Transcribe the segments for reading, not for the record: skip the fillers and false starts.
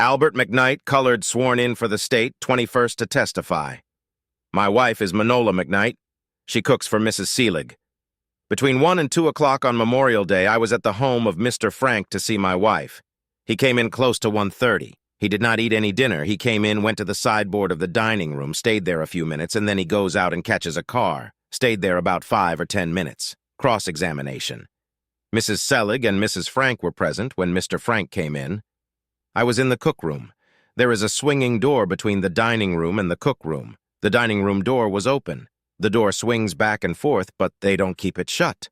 Albert McKnight, colored, sworn in for the state, 21st to testify. My wife is Minola Mc Knight. She cooks for Mrs. Selig. Between 1 and 2 o'clock on Memorial Day, I was at the home of Mr. Frank to see my wife. He came in close to 1:30. He did not eat any dinner. He came in, went to the sideboard of the dining room, stayed there a few minutes, and then he goes out and catches a car. Stayed there about 5 or 10 minutes. Cross-examination. Mrs. Selig and Mrs. Frank were present when Mr. Frank came in. I was in the cookroom. There is a swinging door between the dining room and the cookroom. The dining room door was open. The door swings back and forth, but they don't keep it shut.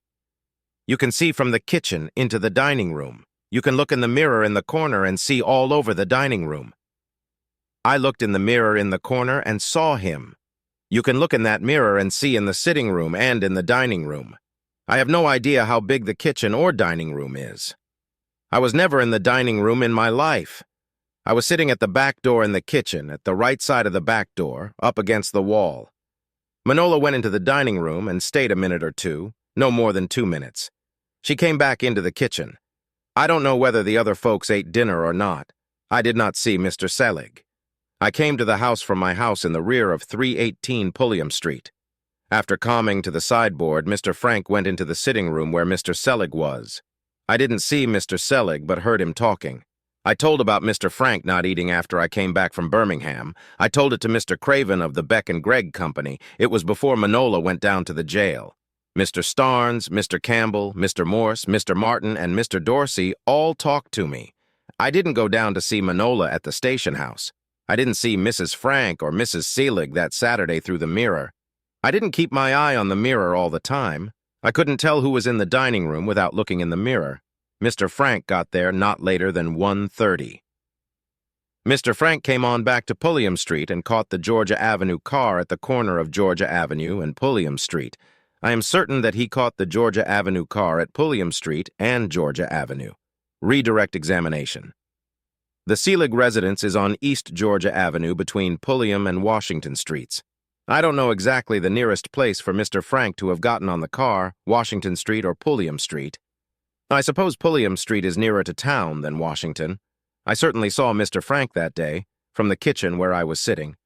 You can see from the kitchen into the dining room. You can look in the mirror in the corner and see all over the dining room. I looked in the mirror in the corner and saw him. You can look in that mirror and see in the sitting room and in the dining room. I have no idea how big the kitchen or dining room is. I was never in the dining room in my life. I was sitting at the back door in the kitchen, at the right side of the back door, up against the wall. Minola went into the dining room and stayed a minute or two, no more than 2 minutes. She came back into the kitchen. I don't know whether the other folks ate dinner or not. I did not see Mr. Selig. I came to the house from my house in the rear of 318 Pulliam Street. After calming to the sideboard, Mr. Frank went into the sitting room where Mr. Selig was. I didn't see Mr. Selig, but heard him talking. I told about Mr. Frank not eating after I came back from Birmingham. I told it to Mr. Craven of the Beck Gregg Company. It was before Minola went down to the jail. Mr. Starnes, Mr. Campbell, Mr. Morse, Mr. Martin, and Mr. Dorsey all talked to me. I didn't go down to see Minola at the station house. I didn't see Mrs. Frank or Mrs. Selig that Saturday through the mirror. I didn't keep my eye on the mirror all the time. I couldn't tell who was in the dining room without looking in the mirror. Mr. Frank got there not later than 1:30. Mr. Frank came on back to Pulliam Street and caught the Georgia Avenue car at the corner of Georgia Avenue and Pulliam Street. I am certain that he caught the Georgia Avenue car at Pulliam Street and Georgia Avenue. Redirect examination. The Selig residence is on East Georgia Avenue between Pulliam and Washington Streets. I don't know exactly the nearest place for Mr. Frank to have gotten on the car, Washington Street or Pulliam Street. I suppose Pulliam Street is nearer to town than Washington. I certainly saw Mr. Frank that day, from the kitchen where I was sitting.